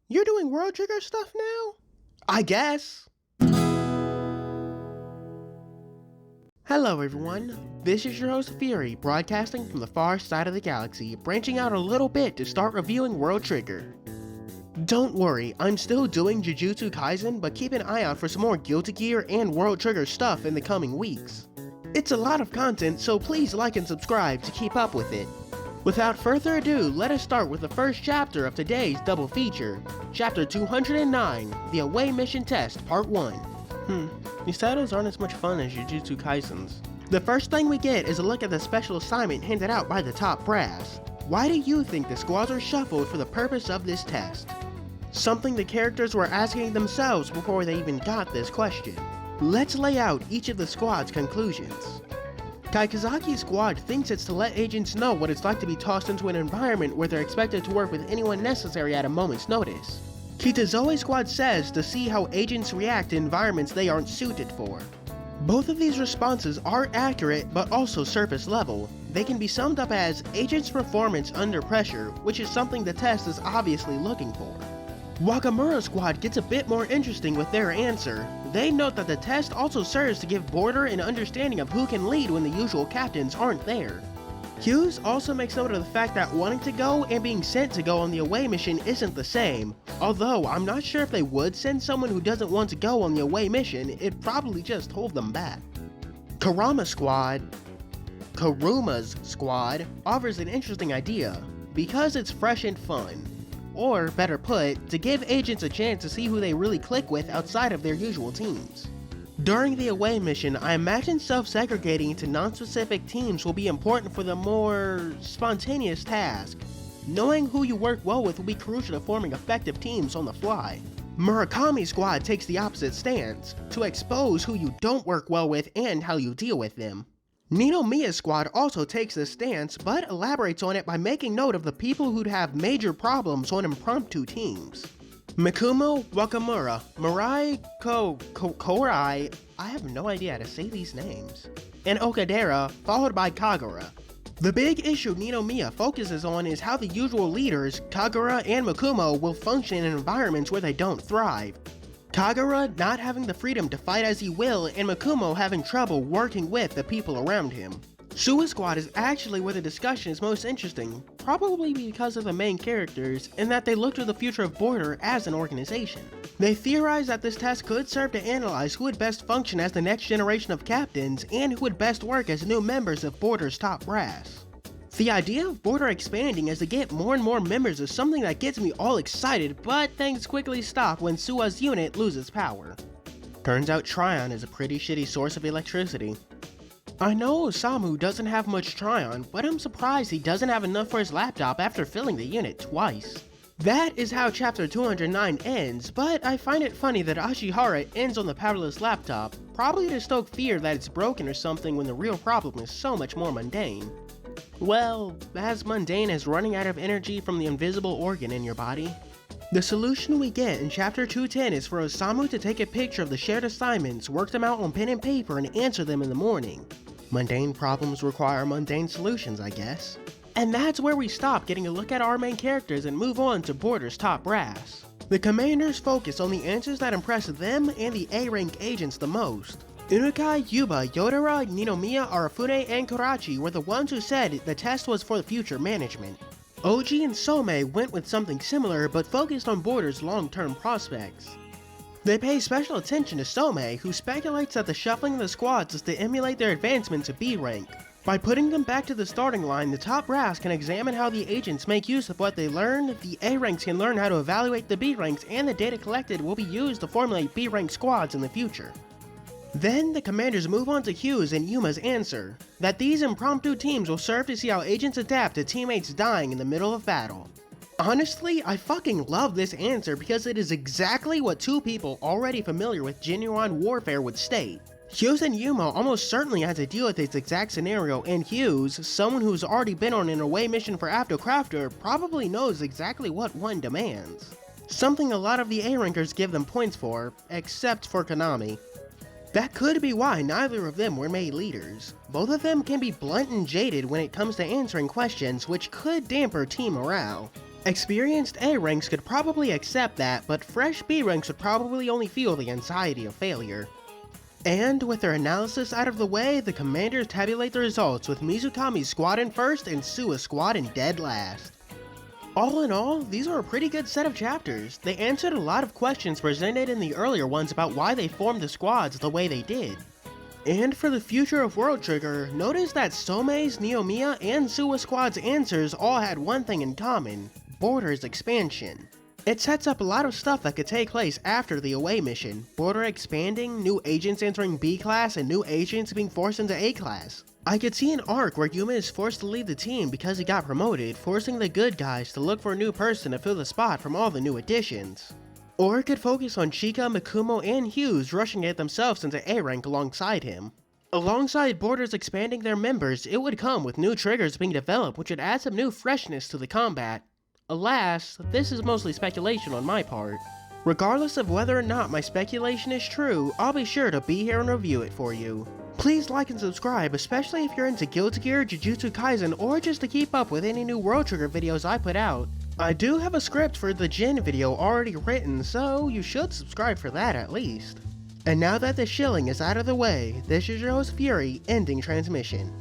You're doing World Trigger stuff now? I guess. Hello everyone, this is your host Fury, broadcasting from the far side of the galaxy, branching out a little bit to start reviewing World Trigger. Don't worry, I'm still doing Jujutsu Kaisen, but keep an eye out for some more Guilty Gear and World Trigger stuff in the coming weeks. It's a lot of content, so please like and subscribe to keep up with it. Without further ado, let us start with the first chapter of today's double feature, Chapter 209, The Away Mission Test, Part 1. These titles aren't as much fun as Jujutsu Kaisen's. The first thing we get is a look at the special assignment handed out by the top brass. Why do you think the squads are shuffled for the purpose of this test? Something the characters were asking themselves before they even got this question. Let's lay out each of the squad's conclusions. Kaikazaki's squad thinks it's to let agents know what it's like to be tossed into an environment where they're expected to work with anyone necessary at a moment's notice. Kitazoe's squad says to see how agents react to environments they aren't suited for. Both of these responses are accurate but also surface level. They can be summed up as agents' performance under pressure, which is something the test is obviously looking for. Wakamura's squad gets a bit more interesting with their answer. They note that the test also serves to give Border an understanding of who can lead when the usual captains aren't there. Hughes also makes note of the fact that wanting to go and being sent to go on the away mission isn't the same, although I'm not sure if they would send someone who doesn't want to go on the away mission, it'd probably just hold them back. Karuma's squad offers an interesting idea, because it's fresh and fun. Or, better put, to give agents a chance to see who they really click with outside of their usual teams. During the away mission, I imagine self-segregating into non-specific teams will be important for the more spontaneous task. Knowing who you work well with will be crucial to forming effective teams on the fly. Murakami's squad takes the opposite stance, to expose who you don't work well with and how you deal with them. Ninomiya's squad also takes this stance, but elaborates on it by making note of the people who'd have major problems on impromptu teams. Mikumo, Wakamura, Mirai, Korai, I have no idea how to say these names, and Okadera, followed by Kagura. The big issue Ninomiya focuses on is how the usual leaders, Kagura and Mikumo, will function in environments where they don't thrive. Kagura not having the freedom to fight as he will, and Mikumo having trouble working with the people around him. Sua's squad is actually where the discussion is most interesting, probably because of the main characters, and that they look to the future of Border as an organization. They theorize that this test could serve to analyze who would best function as the next generation of captains, and who would best work as new members of Border's top brass. The idea of Border expanding as they get more and more members is something that gets me all excited, but things quickly stop when Sua's unit loses power. Turns out Tryon is a pretty shitty source of electricity. I know Osamu doesn't have much Tryon, but I'm surprised he doesn't have enough for his laptop after filling the unit twice. That is how chapter 209 ends, but I find it funny that Ashihara ends on the powerless laptop, probably to stoke fear that it's broken or something when the real problem is so much more mundane. Well, as mundane as running out of energy from the invisible organ in your body. The solution we get in chapter 210 is for Osamu to take a picture of the shared assignments, work them out on pen and paper, and answer them in the morning. Mundane problems require mundane solutions, I guess. And that's where we stop getting a look at our main characters and move on to Border's top brass. The commanders focus on the answers that impress them and the A-rank agents the most. Unukai, Yuba, Yodara, Ninomiya, Arafune, and Karachi were the ones who said the test was for the future management. Oji and Some went with something similar but focused on Border's long-term prospects. They pay special attention to Some, who speculates that the shuffling of the squads is to emulate their advancement to B rank. By putting them back to the starting line, the top brass can examine how the agents make use of what they learn, the A ranks can learn how to evaluate the B ranks, and the data collected will be used to formulate B rank squads in the future. Then, the commanders move on to Hughes and Yuma's answer, that these impromptu teams will serve to see how agents adapt to teammates dying in the middle of battle. Honestly, I fucking love this answer because it is exactly what two people already familiar with genuine warfare would state. Hughes and Yuma almost certainly had to deal with this exact scenario, and Hughes, someone who's already been on an away mission for Crafter, probably knows exactly what one demands. Something a lot of the A-rankers give them points for, except for Konami. That could be why neither of them were made leaders. Both of them can be blunt and jaded when it comes to answering questions, which could damper team morale. Experienced A ranks could probably accept that, but fresh B ranks would probably only feel the anxiety of failure. And with their analysis out of the way, the commanders tabulate the results with Mizukami's squad in first and Sua's squad in dead last. All in all, these are a pretty good set of chapters. They answered a lot of questions presented in the earlier ones about why they formed the squads the way they did. And for the future of World Trigger, notice that Somei's, Neomiya, and Sua's squad's answers all had one thing in common: Borders expansion. It sets up a lot of stuff that could take place after the away mission: border expanding, new agents entering B class, and new agents being forced into A class. I could see an arc where Yuma is forced to leave the team because he got promoted, forcing the good guys to look for a new person to fill the spot from all the new additions. Or it could focus on Chika, Mikumo, and Hughes rushing it themselves into A rank alongside him. Alongside Borders expanding their members, it would come with new triggers being developed which would add some new freshness to the combat. Alas, this is mostly speculation on my part. Regardless of whether or not my speculation is true, I'll be sure to be here and review it for you. Please like and subscribe, especially if you're into Guilty Gear, Jujutsu Kaisen, or just to keep up with any new World Trigger videos I put out. I do have a script for the Jin video already written, so you should subscribe for that at least. And now that the shilling is out of the way, this is your host Fury, ending transmission.